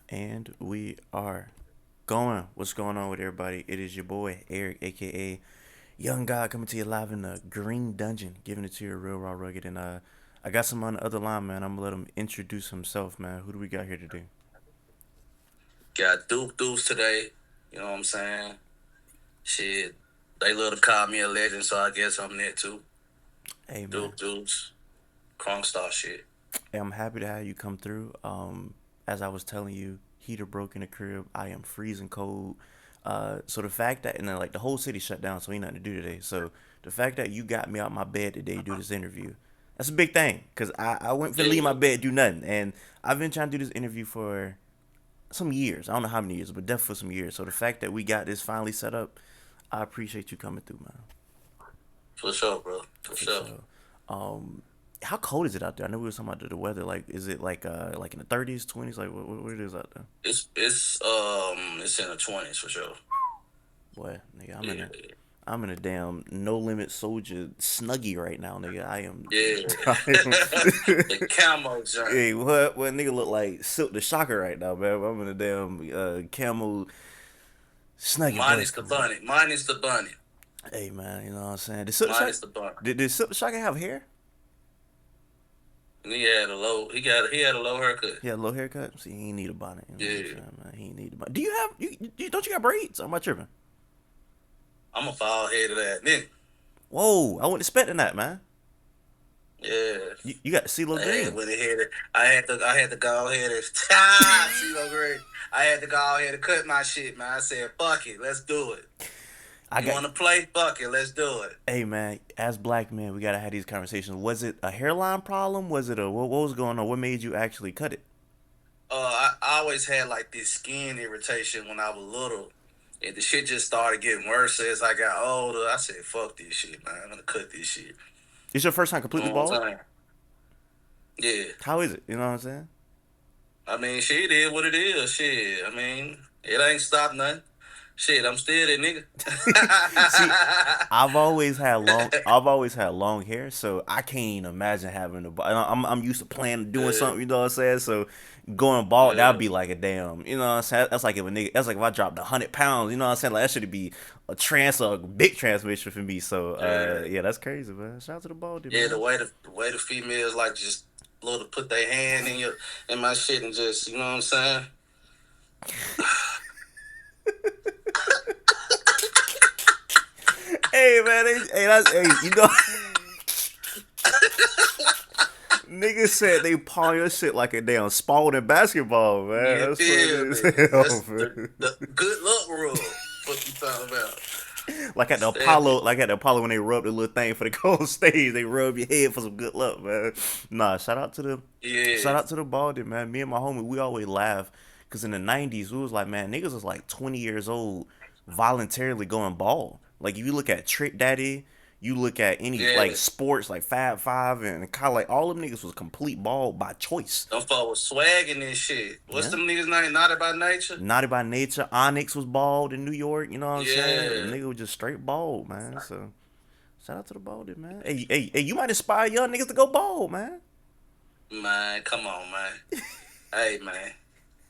And we are going. What's going on with everybody? It is your boy Eric, aka Young God, coming to you live in the Green Dungeon, giving it to you real raw rugged. And I got some on the other line, man. I'm gonna let him introduce himself, man. Who do we got here today? Got Deuce today. You know what I'm saying? Shit. They love to call me a legend, so I guess I'm there too. Hey, man. Deuce. Crunk star shit. Hey, I'm happy to have you come through. As I was telling you, heater broke in the crib. I am freezing cold. So the fact that and then like the whole city shut down, so ain't nothing to do today. So the fact that you got me out my bed today to do this interview, that's a big thing. Cause I went for leave my Yeah. bed, do nothing, and I've been trying to do this interview for some years. I don't know how many years, but definitely for some years. So the fact that we got this finally set up, I appreciate you coming through, man. For sure, bro. For For sure. sure. Um, how cold is it out there? I know we were talking about the weather. Like, is it like in the 30s, 20s? Like, what it is out there? It's in the 20s for sure. Boy, nigga, Yeah. I'm in a damn no limit soldier snuggie right now, nigga. I am. Yeah. I am The camo joint. hey, what nigga look like Silk the Shocker right now, man? I'm in a damn camel snuggie, boy. Minus the bunny. Minus the bunny. Hey, man, you know what I'm saying? Did Silk the Shocker, Minus the bunny. did Silk the Shocker have hair? And he had a low haircut. He had a low haircut. See, he ain't need a bonnet. You know what I'm Yeah. saying, man? He ain't need a bonnet. Do you have don't you got braids? Or am I tripping? I'm a bald headed ass nigga. Whoa, I wasn't expecting that, man. Yeah. You got CeeLo I Green. went ahead. I had to go ahead and see no great. I had to go ahead and cut my shit, man. I said, "Fuck it, let's do it. I You got. want to play? Fuck it, let's do it." Hey, man. As black men, we gotta have these conversations. Was it a hairline problem? Was it a what was going on? What made you actually cut it? I always had like this skin irritation when I was little, and the shit just started getting worse as I got older. I said, "Fuck this shit, man. I'm gonna cut this shit." It's your first time You completely know what bald? I'm saying? Yeah. How is it? You know what I'm saying? I mean, shit is what it is. Shit. I mean, it ain't stopped nothing. Shit, I'm still that nigga. See, I've always had long hair, so I can't even imagine having a. I'm used to planning doing Yeah, something. You know what I'm saying? So going bald, that'd yeah, be like a damn. You know what I'm saying? That's like if a nigga. That's like if I dropped 100 pounds. You know what I'm saying? Like that should be a big transmission for me. So yeah. yeah, that's crazy, man. Shout out to the baldy, Yeah, the man. way the females like just love to put their hand in my shit and just you know what I'm saying. Hey man, that's you know. Niggas said they pawn your shit like a damn Spalding basketball, man. You That's feel funny me? as hell, That's the, man. the good luck rule. What you talking about? Like at the Stand Apollo, it. like at the Apollo when they rub the little thing for the cold stage, they rub your head for some good luck, man. Nah, Yeah. shout out to the Baldy, man. Me and my homie, we always laugh because in the '90s, we was like, man, niggas was like 20 years old, voluntarily going bald. Like if you look at Trick Daddy, you look at any like Yeah. sports like Fab Five and kind of like all them niggas was complete bald by choice. Them folks was swagging and shit. What's Yeah. them niggas name? Naughty by nature? Naughty by Nature, Onyx was bald in New York. You know what I'm saying? The Yeah. nigga was just straight bald, man. So shout out to the balded, man. Hey, you might inspire young niggas to go bald, man. Man, come on, man. Hey, man.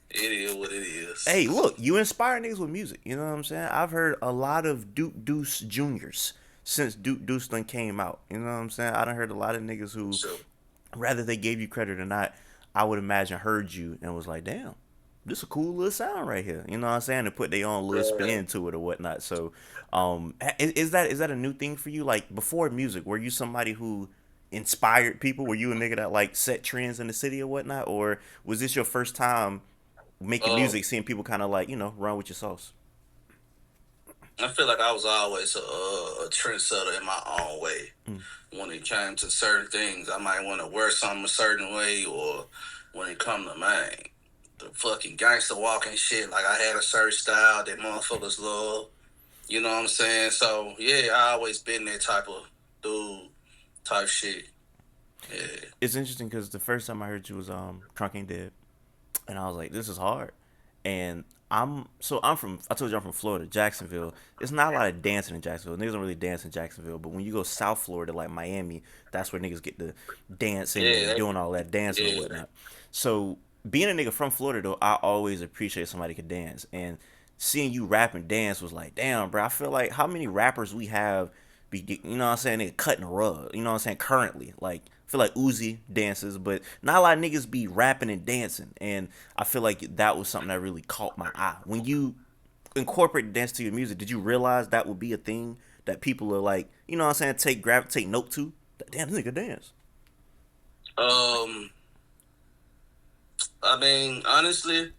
It is what it is. Hey, look, you inspire niggas with music. You know what I'm saying? I've heard a lot of Duke Deuce Juniors since Duke Deuce done came out. You know what I'm saying? I done heard a lot of niggas who, So, rather they gave you credit or not, I would imagine heard you and was like, damn, this a cool little sound right here. You know what I'm saying? And put their own little yeah. spin to it or whatnot. So, is that a new thing for you? Like before music, were you somebody who inspired people? Were you a nigga that like set trends in the city or whatnot, or was this your first time making Uh, music, seeing people kind of like run with your sauce? I feel like I was always a trendsetter in my own way. Mm. When it came to certain things, I might want to wear something a certain way, or when it come to man, the fucking gangster walking shit. Like I had a certain style that motherfuckers love. You know what I'm saying? So yeah, I always been that type of dude, type shit. Yeah, It's interesting because the first time I heard you was Trunk Ain't Dead, and I was like, this is hard. And I'm from I told you I'm from Florida, Jacksonville. It's not a lot of dancing in Jacksonville. Niggas don't really dance in Jacksonville, but when you go South Florida like Miami, that's where niggas get the dancing and yeah, doing all that dancing or yeah. whatnot. So being a nigga from Florida though, I always appreciate somebody could dance, and seeing you rap and dance was like, damn, bro. I feel like how many rappers we have, you know what I'm saying, nigga cutting the rug. You know what I'm saying? Currently, like I feel like Uzi dances, but not a lot of niggas be rapping and dancing, and I feel like that was something that really caught my eye when you incorporate dance to your music. Did you realize that would be a thing that people are like, you know what I'm saying, take note to? Damn, this nigga dance. Um, I mean, honestly,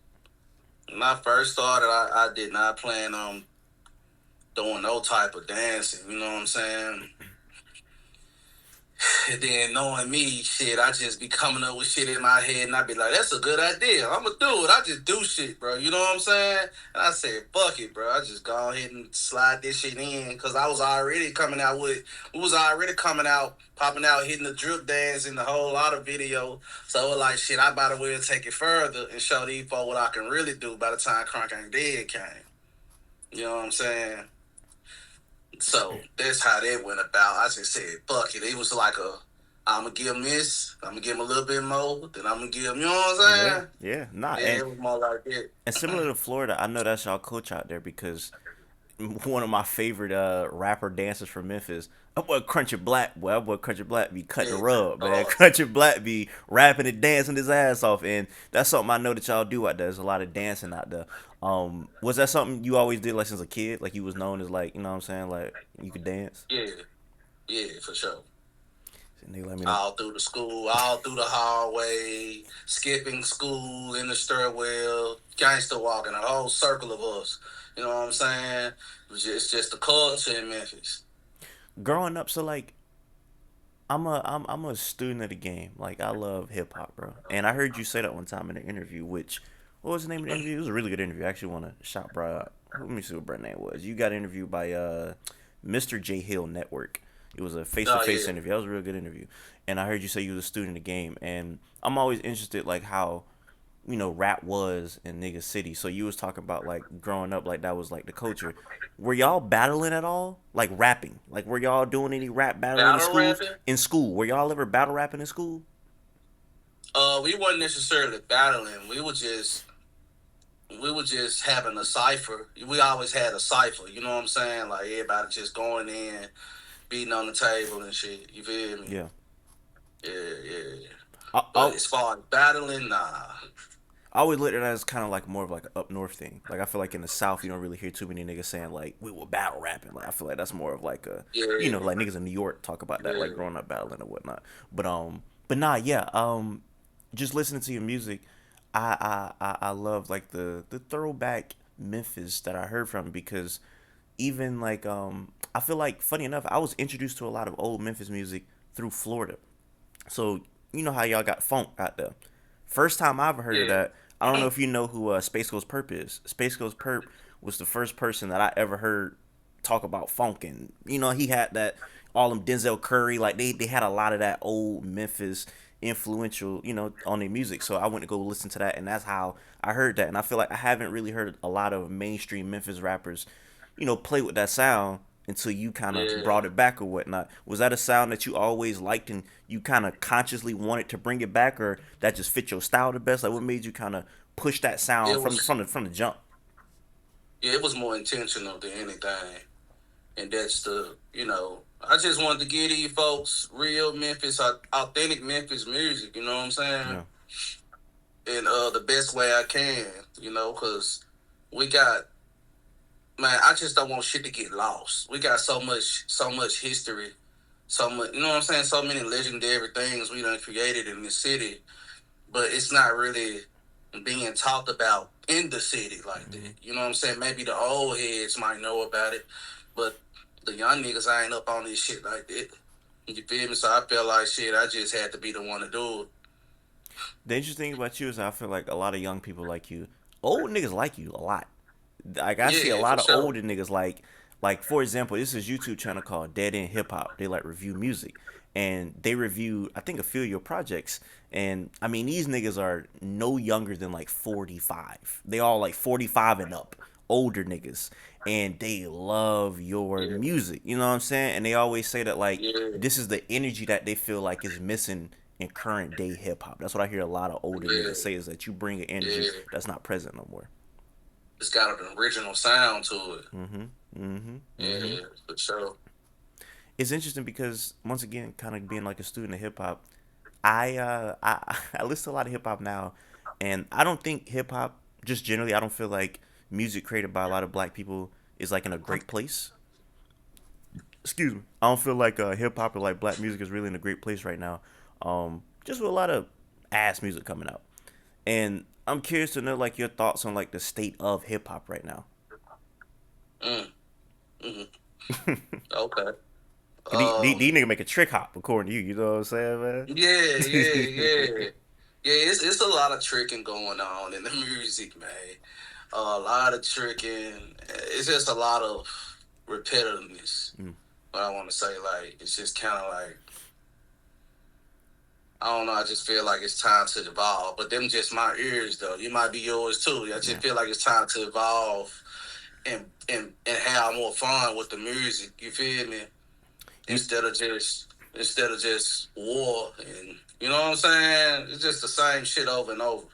when I first started, I did not plan on doing no type of dancing. You know what I'm saying? And then knowing me, shit, I just be coming up with shit in my head, and I be like, "That's a good idea. I'm gonna do it." I just do shit, bro. You know what I'm saying? And I said, "Fuck it, bro." I just go ahead and slide this shit in because I was already coming out with. We was already coming out, popping out, hitting the drip dance in the whole lot of video. So it was like, shit, I might as well take it further and show these folks what I can really do by the time Crunk Ain't Dead came. You know what I'm saying? So that's how that went about. I just said, fuck it. It was like I'm gonna give him this, I'm gonna give him a little bit more, then I'm gonna give him, you know what Yeah, I'm saying? yeah, nah, Yeah, it was more like that. and similar to Florida, I know that's y'all coach out there because one of my favorite rapper dancers from Memphis. That boy Crunchy Black be cutting the Yeah. rub, man. Crunchy Black be rapping and dancing his ass off, and that's something I know that y'all do out there. There's a lot of dancing out there. Was that something you always did like since a kid? Like you was known as like, you know what I'm saying, like you could dance? Yeah, yeah, for sure. Nigga, let me know. All through the school, all through the hallway, skipping school in the stairwell, gangster walking, a whole circle of us. You know what I'm saying? It's just the culture in Memphis. Growing up, so like I'm a student of the game. Like I love hip hop, bro. And I heard you say that one time in an interview. Which what was the name of the interview? It was a really good interview. I actually want to shout bro out. Let me see what bro name was. You got interviewed by Mr. J Hill Network. It was a face to Oh face yeah, interview. That was a real good interview. And I heard you say you was a student of the game. And I'm always interested like how rap was in nigga city. So you was talking about like growing up, like that was like the culture. Were y'all battling at all? Like rapping? Like were y'all doing any rap battling in battle schools? rapping. In school, were y'all ever battle rapping in school? We weren't necessarily battling. We were just having a cipher. We always had a cipher. You know what I'm saying? Like everybody just going in, beating on the table and shit. You feel me? Yeah. Yeah, yeah, yeah. I, But I, as far as battling, nah. I always looked at that as kind of like more of like an up north thing. Like I feel like in the South you don't really hear too many niggas saying like we were battle rapping. Like I feel like that's more of like a Yeah, like niggas in New York talk about that like yeah, growing up battling or whatnot. But nah, yeah. Just listening to your music, I love like the throwback Memphis that I heard from because even like I feel like funny enough I was introduced to a lot of old Memphis music through Florida. So you know how y'all got funk out there. First time I ever heard of yeah, that. I don't know if you know who Space Ghost Perp is. Space Ghost Perp was the first person that I ever heard talk about funk, and he had that all them Denzel Curry, like they had a lot of that old Memphis influential, on their music. So I went to go listen to that, and that's how I heard that. And I feel like I haven't really heard a lot of mainstream Memphis rappers, play with that sound until you kind of yeah. brought it back or whatnot. Was that a sound that you always liked and you kind of consciously wanted to bring it back, or that just fit your style the best? Like, what made you kind of push that sound It from was the jump? yeah, it was more intentional than anything, and that's I just wanted to give these folks real Memphis, authentic Memphis music. You know what I'm saying? Yeah, In the best way I can. Because we got man, I just don't want shit to get lost. We got so much history, so much, you know what I'm saying? So many legendary things we done created in this city, but it's not really being talked about in the city like that. You know what I'm saying? Maybe the old heads might know about it, but the young niggas ain't up on this shit like that. You feel me? So I felt like shit. I just had to be the one to do it. the interesting thing about you is I feel like a lot of young people like you, old niggas like you a lot. Like I see a Yeah, for lot of sure. older niggas like for example, this is YouTube channel called Dead End Hip Hop. They like review music, and they review I think a few of your projects. And I mean these niggas are no younger than like 45. They all like 45 and up, older niggas, and they love your Yeah, music. You know what I'm saying? And they always say that like yeah, this is the energy that they feel like is missing in current day hip hop. That's what I hear a lot of older Yeah, niggas say is that you bring an energy yeah. that's not present no more. It's got an original sound to it. Mhm. Mhm. Mhm. Yeah, for sure. It's interesting because once again, kind of being like a student of hip hop, I I listen to a lot of hip hop now, and I don't think hip hop just generally. I don't feel like music created by a lot of black people is like in a great place. Excuse me. I don't feel like hip hop or like black music is really in a great place right now. Just with a lot of ass music coming out, and I'm curious to know like your thoughts on like the state of hip hop right now. Mm, mm, okay. These Um, niggas make a trick hop according to you. You know what I'm saying, yeah, yeah, man? yeah. Yeah, it's a lot of tricking going on in the music, man. A lot of tricking. It's just a lot of repetitiveness. Mm, But I want to say, like, it's just kind of like, I don't know. I just feel like it's time to evolve. But them just my ears, though. You might be yours too. I just yeah. feel like it's time to evolve and have more fun with the music. You feel me? You Instead of just war, and you know what I'm saying. It's just the same shit over and over.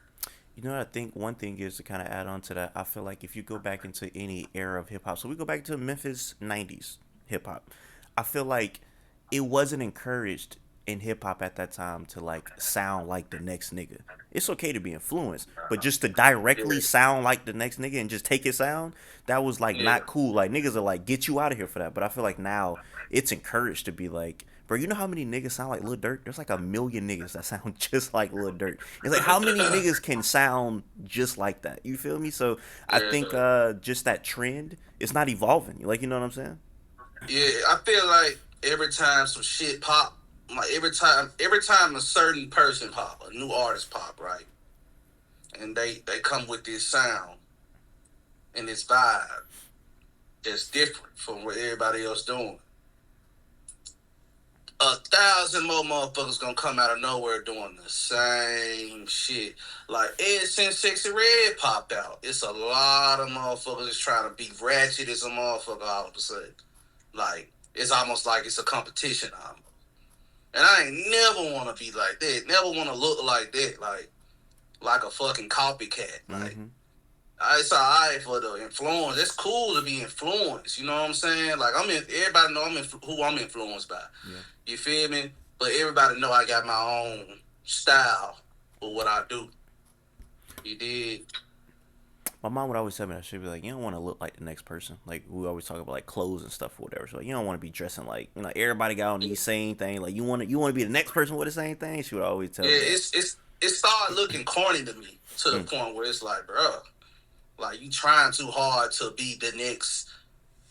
You know what I think one thing is to kind of add on to that. I feel like if you go back into any era of hip hop, so we go back to Memphis '90s hip hop, I feel like it wasn't encouraged in hip hop at that time to like sound like the next nigga. It's okay to be influenced, but just to directly Yeah, sound like the next nigga and just take his sound, that was like yeah, not cool. Like niggas are like get you out of here for that. But I feel like now it's encouraged to be like, bro, you know how many niggas sound like Lil Durk? There's like a million niggas that sound just like Lil Durk. It's like how many niggas can sound just like that? You feel me? So I think yeah. just that trend, it's not evolving. Like you know what I'm saying? Yeah, I feel like every time some shit pop, like every time a certain person pop, a new artist pop, right, and they come with this sound and this vibe that's different from what everybody else doing. 1,000 more motherfuckers gonna come out of nowhere doing the same shit. Like ever since Sexy Red popped out, it's a lot of motherfuckers just trying to be ratchet as a motherfucker all of a sudden. Like it's almost like it's a competition almost. And I ain't never want to be like that. Never want to look like that. Like a fucking copycat. Like Mm-hmm. it's alright for the influence. It's cool to be influenced. You know what I'm saying? Like everybody know who I'm influenced by. Yeah. You feel me? But everybody know I got my own style for what I do. You did? My mom would always tell me that she'd be like, you don't want to look like the next person. Like we always talk about like clothes and stuff or whatever. So like, you don't want to be dressing like everybody got on these same thing. Like you want to be the next person with the same thing. She would always tell Yeah, me that. it started looking corny to me to the Mm. point where it's like, bro, like you trying too hard to be the next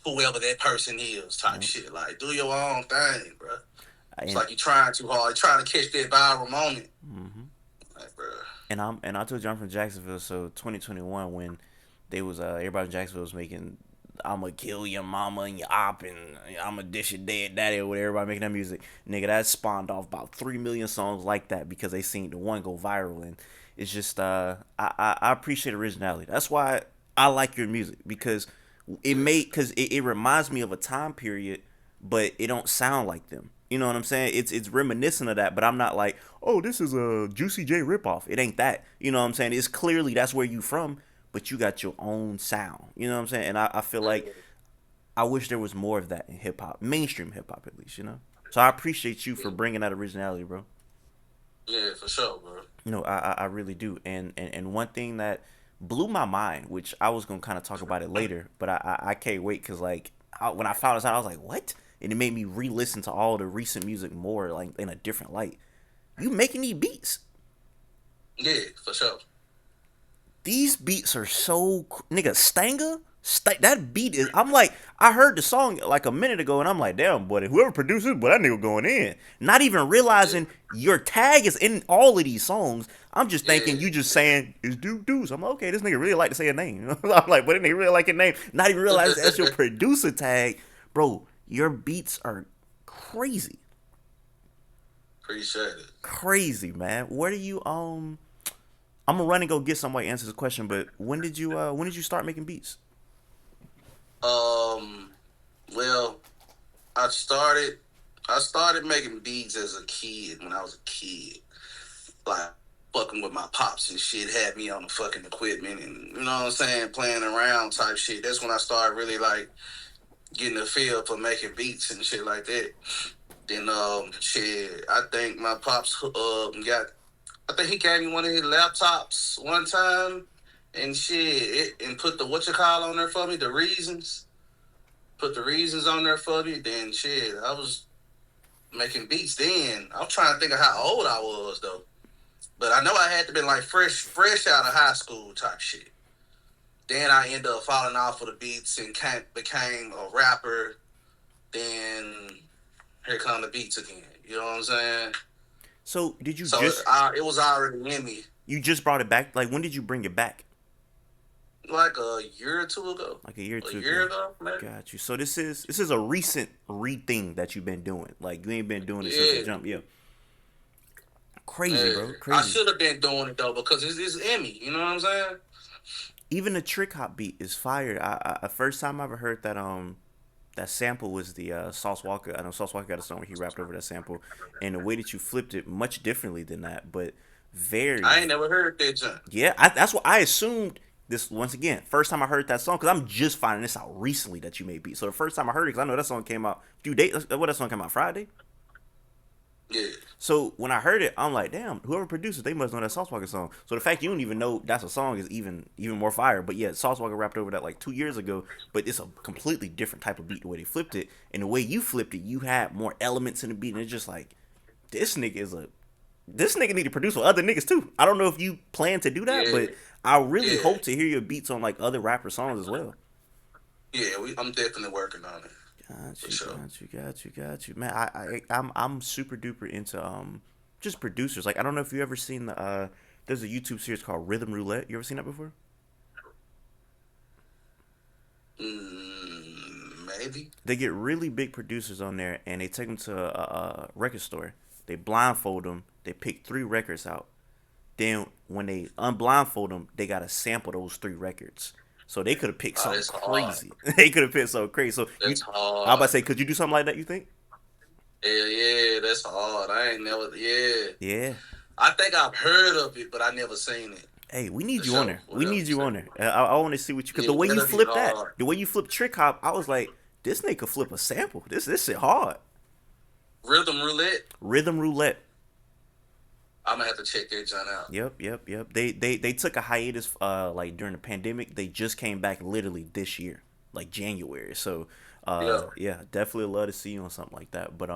whoever that person is type Yep. shit. Like do your own thing, bro. It's And like you trying too hard, you trying to catch that viral moment. mm-hmm. Like, bro. and I told you I'm from Jacksonville, so 2021 when they was everybody in Jacksonville was making I'ma kill your mama and your op and I'ma dish your dead daddy or whatever, everybody making that music. Nigga, that spawned off about 3 million songs like that because they seen the one go viral and it's just I appreciate originality. That's why I like your music because it reminds me of a time period but it don't sound like them. You know what I'm saying? It's reminiscent of that, but I'm not like, oh, this is a Juicy J ripoff. It ain't that. You know what I'm saying? It's clearly that's where you from, but you got your own sound. You know what I'm saying? And I feel like I wish there was more of that in hip hop, mainstream hip hop at least. So I appreciate you for bringing that originality, bro. Yeah, for sure, bro. I really do. And one thing that blew my mind, which I was gonna kind of talk about it later, but I can't wait because like when I found this out, I was like, what? And it made me re-listen to all the recent music more like in a different light. You making these beats? Yeah, for sure. These beats are so nigga Stanga. That beat is. I'm like, I heard the song like a minute ago, and I'm like, damn, boy, whoever produces, boy, that nigga going in. Not even Yeah, realizing your tag is in all of these songs. I'm just thinking you just yeah. saying is Deuce. I'm like, okay, this nigga really like to say a name. I'm like, but this nigga really like a name. Not even realizing that's your producer tag, bro. Your beats are crazy, Appreciate it. crazy, man. Where do you I'm gonna run and go get somebody to answer this question, but when did you start making beats? Um, well, I started. I started making beats as a kid when I was a kid. Like fucking with my pops and shit had me on the fucking equipment and you know what I'm saying, playing around type shit. That's when I started really like getting a feel for making beats and shit like that. Then shit, I think my pops got I think he gave me one of his laptops one time and shit and put the what you call on there for me, the reasons. Put the reasons on there for me, then shit, I was making beats then. I'm trying to think of how old I was though. But I know I had to be like fresh out of high school type shit. Then I ended up falling off of the beats and became a rapper. Then here come the beats again. You know what I'm saying? So did you So just it was already in me you just brought it back? Like when did you bring it back? like a year or two ago. Like a year or A two year ago. ago, maybe. Got you. So this is a recent re thing that you've been doing. Like you ain't been doing it since the Yeah. jump. Yeah. Crazy, Yeah. bro. I Crazy. should have been doing it though because it's in me. You know what I'm saying? Even the trick hop beat is fire. I first time I ever heard that sample was the Sauce Walker. I know Sauce Walker got a song where he rapped over that sample, and the way that you flipped it much differently than that, but very I ain't never heard that jump. yeah. That's what I assumed. This once again, first time I heard that song because I'm just finding this out recently that you made beats. So the first time I heard it, because I know that song came out a few days. What that song came out Friday. Yeah. So when I heard it, I'm like, damn, whoever produced it, they must know that Sauce Walker song. So the fact you don't even know that's a song is even more fire. But yeah, Sauce Walker rapped over that like 2 years ago, but it's a completely different type of beat the way they flipped it. And the way you flipped it, you had more elements in the beat, and it's just like this nigga is a this nigga need to produce with other niggas too. I don't know if you plan to do that, Yeah. but I really Yeah. hope to hear your beats on like other rapper songs as well. Yeah. I'm definitely working on it Got for you, sure. got you, got you, got you, man. I'm super duper into just producers. Like I don't know if you ever seen the there's a YouTube series called Rhythm Roulette. You ever seen that before? Maybe. They get really big producers on there and they take them to a record store. They blindfold them. They pick three records out. Then when they unblindfold them, they gotta sample those three records. So they could have picked Oh, something that's hard. crazy. They could have picked something crazy. So you, That's I was about hard. to say, could you do something like that? You think? Yeah, yeah, that's hard. I ain't never. Yeah, Yeah. I think I've heard of it, but I never seen it Hey, we for need you on sure. there. We Whatever need you you say. on there. I want to see what you because Yeah, the way you that'll be flip that, hard. the way you flip trick hop, I was like, this nigga could flip a sample. This shit hard. Rhythm roulette. Rhythm roulette. I'm gonna have to check that John out. Yep. They took a hiatus like during the pandemic. They just came back literally this year, like January. So Yeah, yeah, definitely love to see you on something like that. But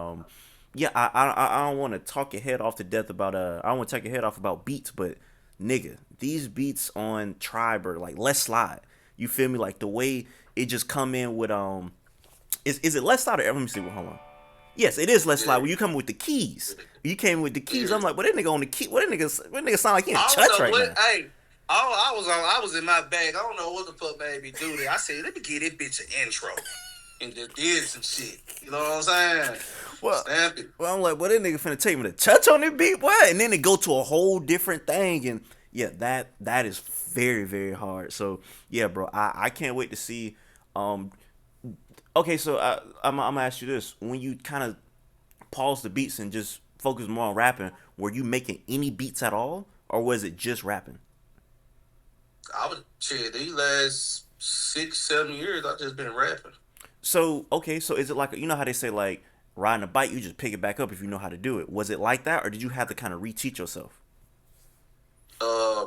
yeah, I don't want to talk your head off to death about I don't want to take your head off about beats, but nigga, these beats on Tribe are like Let's Slide. You feel me? Like the way it just come in with is it Let's Slide or let me see. Hold on. Yes, it is Let's Slide. yeah, When you come with the keys, you came with the keys. yeah. I'm like, what that nigga on the key? What nigga sound like he in I don't church know right what. now? Hey, I was in my bag. I don't know what the fuck made me do that. I said, let me get this bitch an intro and just did some shit. You know what I'm saying? Well, Stamp it. I'm like, what that nigga finna take me to church on this beat? What? And then it go to a whole different thing, and yeah, that is very hard. So yeah, bro, I can't wait to see. Um, okay, so I'm gonna ask you this: when you kind of pause the beats and just focus more on rapping, were you making any beats at all, or was it just rapping? I was shit. These last 6, 7 years, I just been rapping. So okay, so is it like you know how they say like riding a bike, you just pick it back up if you know how to do it? Was it like that, or did you have to kind of reteach yourself?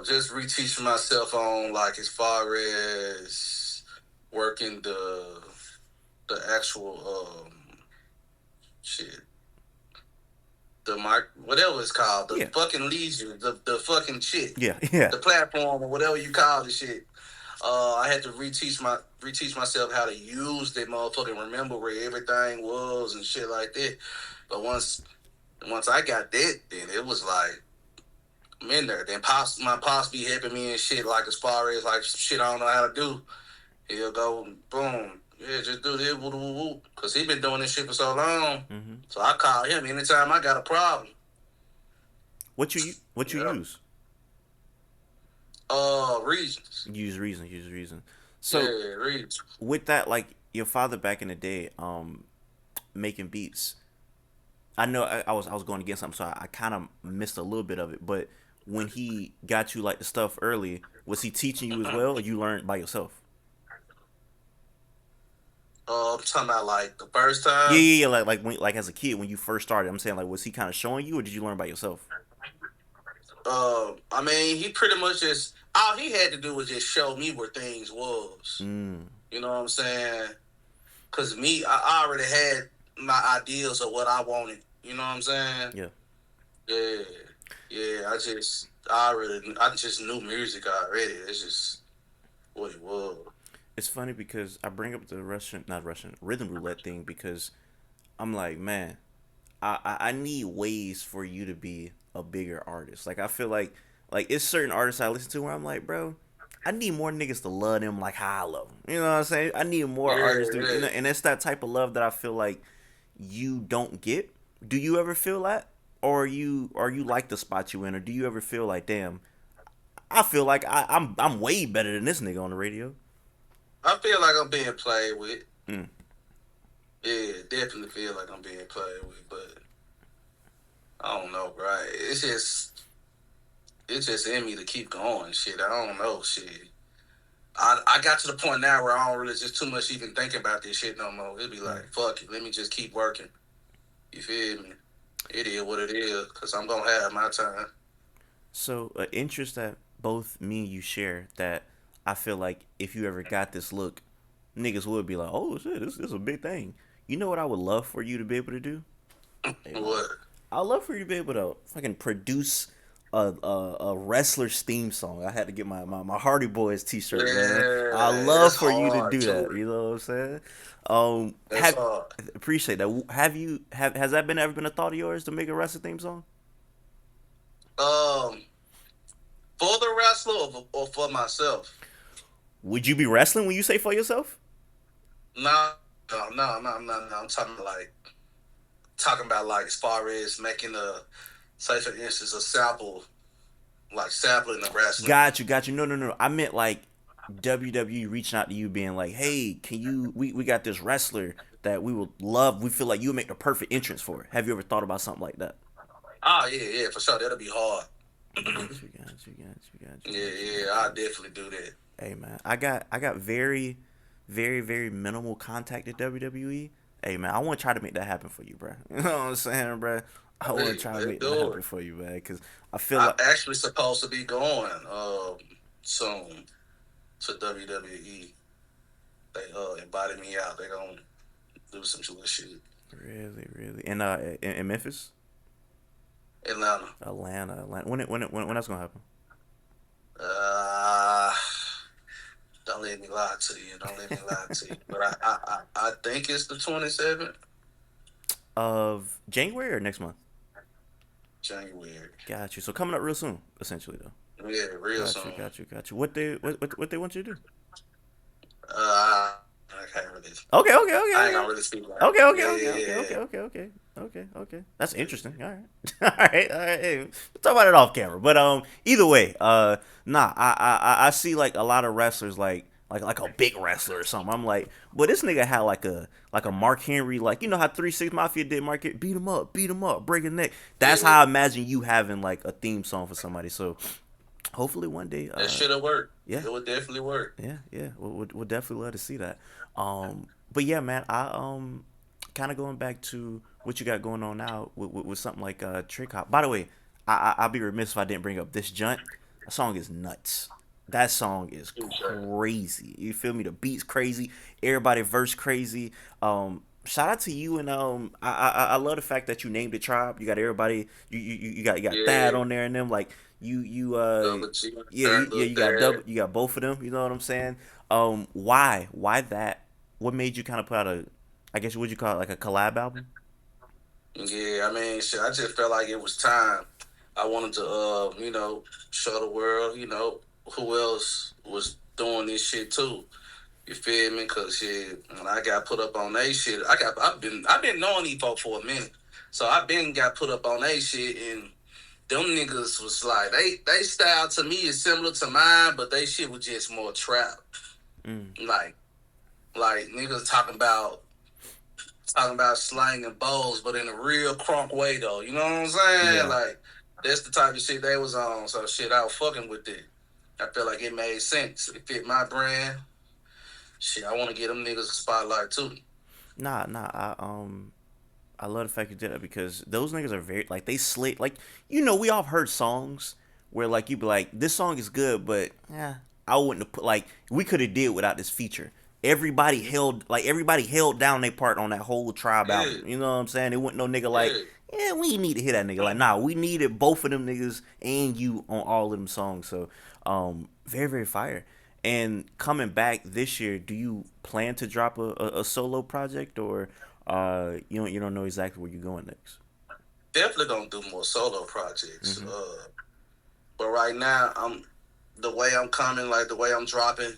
Just reteaching myself on like as far as working the actual shit, the mic, whatever it's called, the Yeah, fucking leisure, the fucking shit, yeah, yeah. the platform or whatever you call the shit. I had to reteach myself how to use that motherfucking remember where everything was and shit like that. But once I got that, then it was like I'm in there. Then my pops be helping me and shit like as far as like shit I don't know how to do. He'll go boom. Yeah, just do this, woo, woo, woo. Cause he been doing this shit for so long. Hmm. So I call him anytime I got a problem. What you Yeah. use? Reasons. Use reason. Yeah, So reasons. with that, like your father back in the day, making beats. I know I was going against something, so I kind of missed a little bit of it. But when he got you like the stuff early, was he teaching you as well, or you learned by yourself? I'm talking about like the first Yeah, time. yeah, yeah. Like as a kid when you first started, I'm saying like was he kind of showing you, or did you learn by yourself? I mean, he pretty much just all he had to do was just show me where things was. Mm, You know what I'm saying? Cause me, I already had my ideas of what I wanted. You know what I'm saying? yeah. Yeah, yeah. I just knew music already. It's just what it was. It's funny because I bring up the Russian, not Russian, rhythm roulette thing because I'm like, man, I need ways for you to be a bigger artist. Like I feel like it's certain artists I listen to where I'm like, bro, I need more niggas to love them like how I love them. You know what I'm saying? I need more Yeah, artists to, yeah. and it's that type of love that I feel like you don't get. Do you ever feel that, or are you like the spot you in, or do you ever feel like, damn, I feel like I'm way better than this nigga on the radio. I feel like I'm being played with. Mm. Yeah, definitely feel like I'm being played with, but I don't know, bro. It's just in me to keep going. Shit, I don't know. Shit. I got to the point now where I don't really just too much even think about this shit no more. It'd be Mm. like, fuck it, let me just keep working. You feel me? It is what it is, cause I'm gonna have my time. So, an interest that both me and you share that I feel like if you ever got this look, niggas would be like, oh shit, this is a big thing. You know what I would love for you to be able to do? Hey man, What? I'd love for you to be able to fucking produce a wrestler's theme song. I had to get my Hardy Boys t-shirt, man. I Yeah, love that's for you to hard do that. too. You know what I'm saying? That's Have hard. appreciate that. Have you have has that been ever been a thought of yours to make a wrestling theme song? Um, for the wrestler or for myself? Would you be wrestling when you say for yourself? No, no. I'm talking about like as far as making a say for instance a sample like sampling the wrestling. Got you. No, no, no. I meant like WWE reaching out to you, being like, "Hey, can you? We got this wrestler that we would love. We feel like you would make the perfect entrance for it. Have you ever thought about something like that?" Oh yeah, for sure. That'll be hard. Yeah, yeah, I Got you. definitely do that. Hey man, I got very minimal contact at WWE. Hey man, I want to try to make that happen for you, bro. You know what I'm saying, bro? I want to Hey, try to let's make that do happen it. for you, man, because I feel I'm like actually supposed to be going soon to WWE. They invited me out. They gonna do some little shit. really, in Memphis, Atlanta. Atlanta. When that's gonna happen? Uh don't let me lie to you. Don't let me lie to you. But I think it's the 27th Of January or next month? January. Got you. So coming up real soon, essentially though. Yeah, real soon. Got you. What they want you to do? I can't really. Okay, okay, I ain't okay, gonna really speak like. okay, okay, Yeah, okay, yeah, okay, yeah, okay, yeah. okay, okay, okay. That's interesting. All right, all right. Hey, we'll talk about it off camera. But either way, nah, I see like a lot of wrestlers like a big wrestler or something. I'm like, but this nigga had like a Mark Henry, like you know how 3 6 Mafia did. Mark beat him up, break his neck. That's Yeah, how I imagine you having like a theme song for somebody. So hopefully one day, that should have worked. yeah, It would definitely work. yeah. We'll definitely love to see that. But yeah, man, I kind of going back to what you got going on now with something like Trick Hop. By the way, I'll be remiss if I didn't bring up this Junt. That song is nuts. That song is Okay. crazy. You feel me? The beat's crazy. Everybody verse crazy. Shout out to you and I love the fact that you named the tribe. You got everybody. You got Thad Yeah, on there and them like you double G, yeah, little you got third. double, you got both of them. You know what I'm saying? Why that? What made you kind of put out a, I guess would you call it like a collab album? Yeah, I mean, shit. I just felt like it was time. I wanted to, show the world, who else was doing this shit too. You feel me? Cause shit, when I got put up on they shit, I've been knowing these folks for a minute, so I've been got put up on they shit, and them niggas was like they style to me is similar to mine, but they shit was just more trap, Mm. like niggas talking about talking about slanging bowls, but in a real crunk way though. You know what I'm saying? Yeah. Like that's the type of shit they was on. So shit, I was fucking with it. I feel like it made sense. It fit my brand. Shit, I want to get them niggas a spotlight too. Nah. I love the fact you did that because those niggas are very like they slick. Like we all heard songs where like you be like, this song is good, but yeah, I wouldn't have put like we could have did without this feature. Everybody held down their part on that whole Tribe album. Yeah, You know what I'm saying? It wasn't no nigga like, yeah. yeah, we need to hear that nigga. Like, nah, we needed both of them niggas and you on all of them songs. So, very fire. And coming back this year, do you plan to drop a solo project or you don't know exactly where you're going next? Definitely gonna do more solo projects. Mm-hmm. But right now, the way I'm coming, like the way I'm dropping,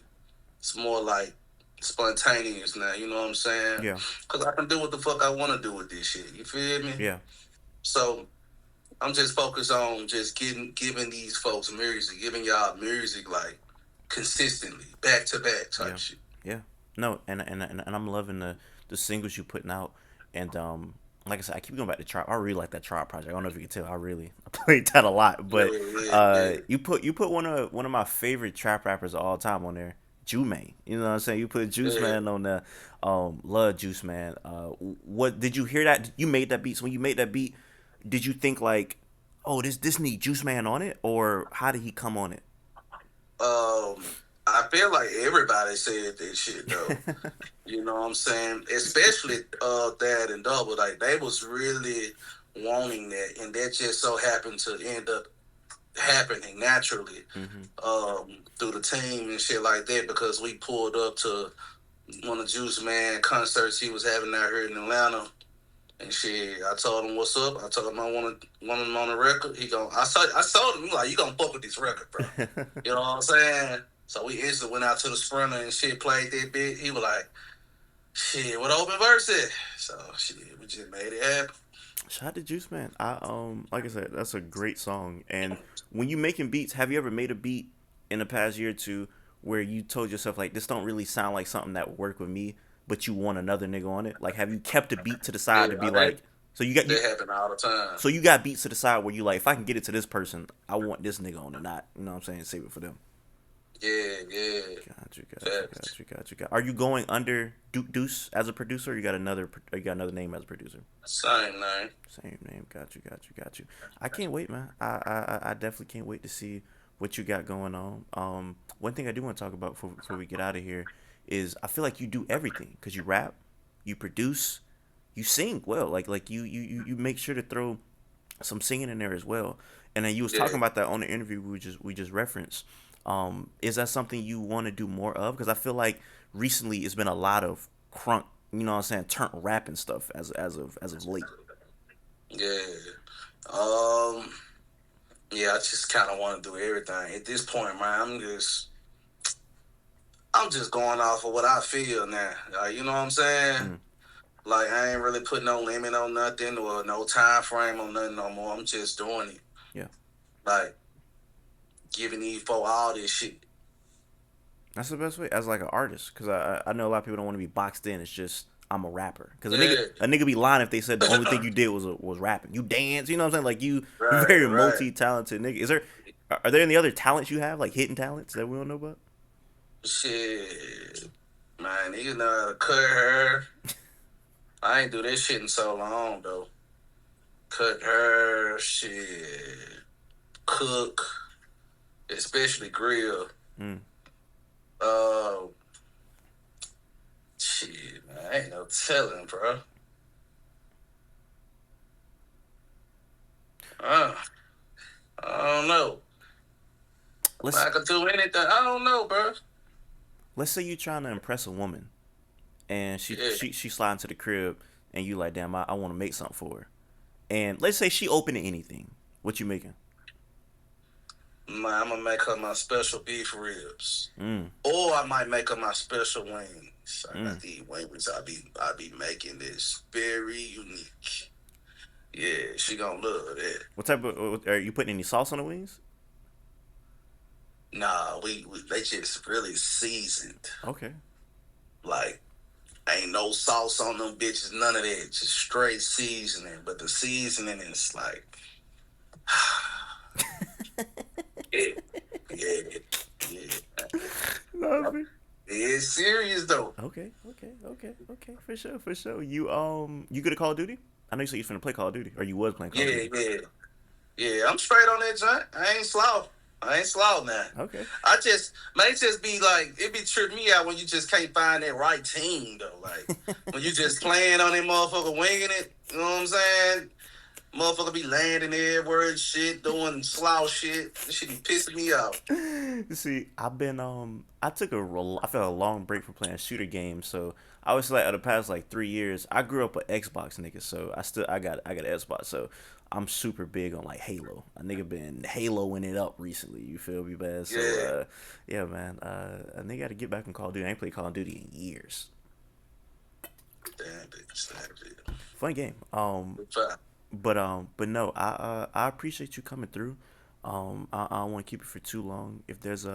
it's more like spontaneous now. You know what I'm saying? Yeah. Cause I can do what the fuck I want to do with this shit. You feel me? Yeah. So I'm just focused on just giving these folks music, giving y'all music like consistently, back to back type Yeah. shit. Yeah. No, and I'm loving the singles you putting out, and like I said, I keep going back to Tribe. I really like that Tribe project. I don't know if you can tell. I played that a lot, Yeah, but yeah, yeah, you put one of my favorite trap rappers of all time on there, Juice. You know what I'm saying? You put Juice yeah. Man on there. Love Juice Man. What did you hear that? You made that beat. So when you made that beat, did you think like, oh, this need Juice Man on it, or how did he come on it? I feel like everybody said that shit though. You know what I'm saying? Especially Dad and Double, like they was really wanting that, and that just so happened to end up happening naturally Mm-hmm. through the team and shit like that because we pulled up to one of Juice Man concerts he was having out here in Atlanta. And shit, I told him what's up. I told him I want him on the record. I told him like you gonna fuck with this record, bro. You know what I'm saying? So we instantly went out to the Sprinter and shit, played that bit. He was like, shit, what open verse is? So shit, we just made it happen. Shout out to Juice Man. Like I said, that's a great song. And when you making beats, have you ever made a beat in the past year or two where you told yourself like this don't really sound like something that would work with me, but you want another nigga on it? Like, have you kept a beat to the side Yeah, to be like, so you got you that happen all the time. so you got beats to the side where you like, if I can get it to this person, I want this nigga on it, not what I'm saying, save it for them. Yeah, yeah. Facts. Are you going under Deuce as a producer? Or you got another name as a producer? Same name. Same name. Got you. I can't wait, man. I definitely can't wait to see what you got going on. One thing I do want to talk about before we get out of here is I feel like you do everything because you rap, you produce, you sing well. Like you make sure to throw some singing in there as well. And then you was talking Yeah. about that on the interview we just referenced. Is that something you want to do more of? Because I feel like recently it's been a lot of crunk, you know what I'm saying, turnt rap and stuff as of late. Yeah. Um, yeah, I just kind of want to do everything. At this point, man, I'm just going off of what I feel now. You know what I'm saying? Mm, Like I ain't really put no limit on nothing or no time frame on nothing no more. I'm just doing it. yeah. Like giving these folk all this shit. That's the best way as like an artist, because I know a lot of people don't want to be boxed in. It's just I'm a rapper. Because a nigga Yeah. a nigga be lying if they said the only thing you did was rapping. You dance, you know what I'm saying? Like you Right, very right. multi talented nigga. Are there any other talents you have like hidden talents that we don't know about? Shit. Man, you know how to cut her. I ain't do this shit in so long though. Cut her, shit. Cook, especially grill. Mm. Uh, shit, man, ain't no telling, bro. Uh, I don't know. Let's I could do anything. I don't know, bro. let's say you trying to impress a woman and she Yeah, she she slide into the crib and you like, damn, I want to make something for her. And let's say she open to anything. What you making? man, I'm gonna make her my special beef ribs, Mm. or I might make her my special wings. I got Mm. these wings. I be making this very unique. Yeah, she gonna love that. What type of are you putting any sauce on the wings? Nah, we they just really seasoned. Okay. Like Ain't no sauce on them bitches, none of that. Just straight seasoning. But the seasoning is like, yeah, yeah, yeah. Love it. It's serious though. Okay, okay, okay, okay. For sure, for sure. You good at Call of Duty? I know you said you finna play Call of Duty, or you was playing Call of Yeah, Duty. yeah, yeah. I'm straight on that joint. I ain't slow. I ain't slow now. Okay. I just may just be like it be tripping me out when you just can't find that right team though. Like when you just playing on that motherfucker winging it. You know what I'm saying? Motherfucker be landing everywhere and shit, doing slow shit. This shit be pissing me off. See, I took I felt a long break from playing shooter games, so I was like, over the past like 3 years, I grew up with Xbox niggas, so I got an Xbox, so I'm super big on like Halo. A nigga been Haloing it up recently. You feel me, man? So Yeah. yeah, man. A nigga got to get back on Call of Duty. I ain't played Call of Duty in years. Damn bitch, damn bitch. Fun game. Fine. But no, I appreciate you coming through. I don't want to keep it for too long. If there's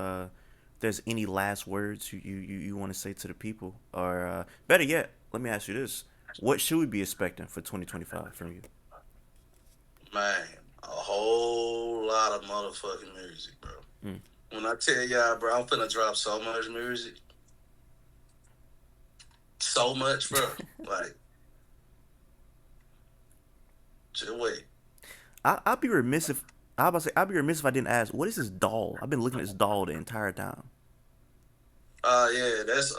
any last words you want to say to the people, or better yet, let me ask you this: what should we be expecting for 2025 from you? Man, a whole lot of motherfucking music, bro. Mm. When I tell y'all, bro, I'm finna drop so much music. So much, bro. Like, just wait. I'd be remiss if I about to say I'd be remiss if I didn't ask what is this doll? I've been looking at this doll the entire time. Yeah, that's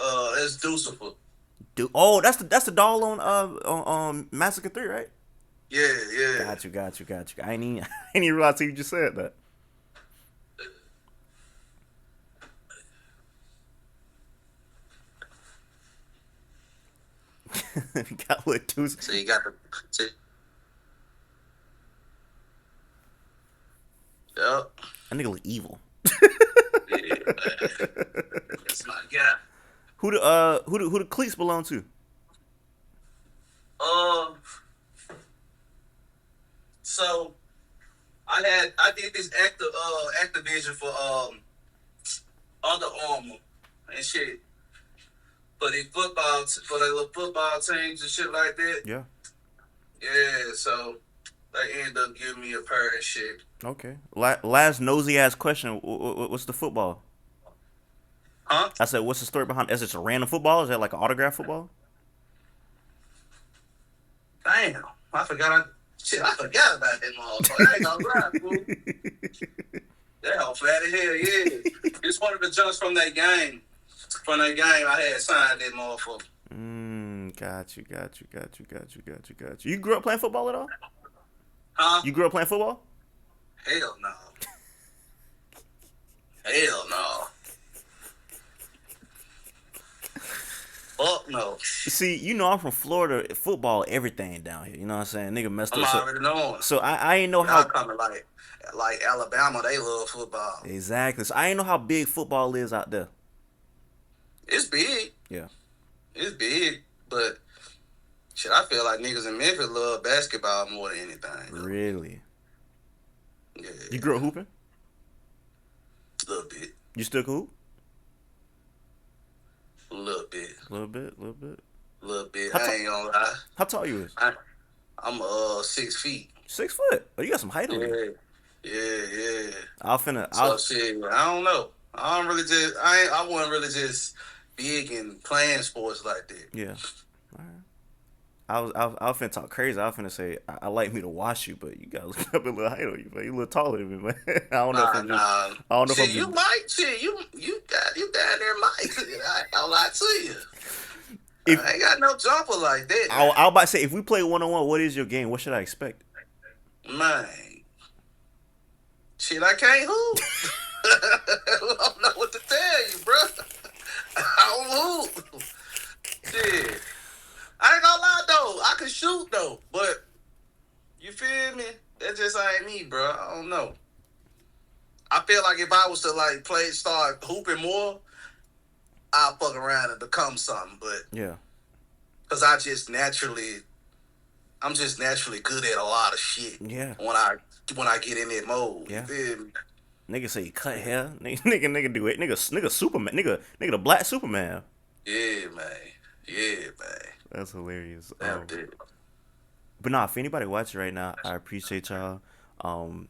Deucifer. Dude, oh, that's the doll on Massacre 3, right? Yeah, yeah. Got you, got you, got you. I ain't even, I ain't even realize you just said that. Got what Deuce. So you got the, see, yep. That nigga look evil. Yeah, man. That's my guy. Who the cleats belong to? Um, so I did this activision for Under Armour and shit for the little football teams and shit like that. Yeah. Yeah, so they ended up giving me a pair of shit. Okay. Last nosy ass question. What's the football? Huh? I said, what's the story behind? Is it a random football? Is that like an autograph football? Damn, I forgot about that motherfucker. I ain't gonna lie, fool. That hoe fat as hell, yeah. It's one of the jumps from that game. From that game, I had signed that motherfucker. Got you, got you, got you, got you, got you, got you. You grew up playing football at all? Huh? You grew up playing football? Hell no. Hell no. Fuck no. See, you know I'm from Florida. Football, everything down here. You know what I'm saying? Nigga messed I'm up. So, already knowing. so I ain't know Y'all how coming like Alabama, they love football. exactly. So I ain't know how big football is out there. It's big. Yeah. It's big. But shit, I feel like niggas in Memphis love basketball more than anything. Though. Really? Yeah. You grew up hooping? A little bit. You still can hoop? A little bit. A little bit, a little bit. A little bit. How, I ta- ain't gonna lie. how tall you is? I'm 6 feet. 6 foot. Oh, you got some height on you. Yeah. Yeah, yeah. I'll So shit, I don't know. I wasn't really just big in playing sports like that. yeah. All right. I was finna talk crazy. I was finna say I like me to watch you, but you got a little height on you, man. You a little taller than me, man. I don't know if I'm just. Nah. I don't know if I'm Shit, just. you might. Shit, you down there might. I ain't gonna lie to you. If I ain't got no jumper like that, I was about to say, if we play 1-on-1, what is your game? What should I expect? man. Shit, I can't hoop. I don't know what to tell you, bro. I don't hoop. Shit. I ain't gonna lie though. I can shoot though, but you feel me? That just ain't me, bro. I don't know. I feel like if I was to like start hooping more, I'll fuck around and become something. But Yeah. because I'm just naturally good at a lot of shit. Yeah. When I get in that mode. Yeah. You feel me? Nigga say cut hair. Nigga do it. Nigga Superman. Nigga the black Superman. Yeah, man. Yeah, man. That's hilarious. That did. But nah, if anybody watching right now, I appreciate y'all. Um,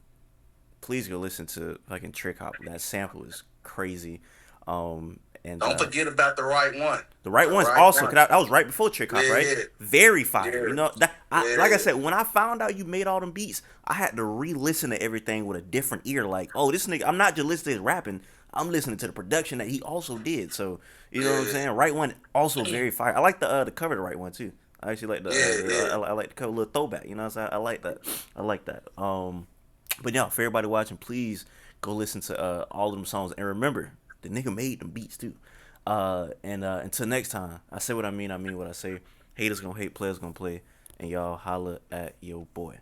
please go listen to fucking Trick Hop. That sample is crazy. And Don't forget about the right one. the right The one's right also, cause one. that was right before Trick Hop, right? Yeah, Very fire. You yeah, know that. Like I yeah, said, when I found out you made all them beats, I had to re-listen to everything with a different ear. Like, oh, this nigga, I'm not just listening to his rapping. I'm listening to the production that he also did. So you know what I'm yeah, saying. Right one also very fire. I like the cover of the right one too. I actually like yeah, yeah. I like the cover, little throwback. You know what I'm saying. I like that. I like that. But yeah, for everybody watching, please go listen to all of them songs and remember the nigga made them beats too. And until next time, I say what I mean what I say. Haters gonna hate, players gonna play, and y'all holla at your boy.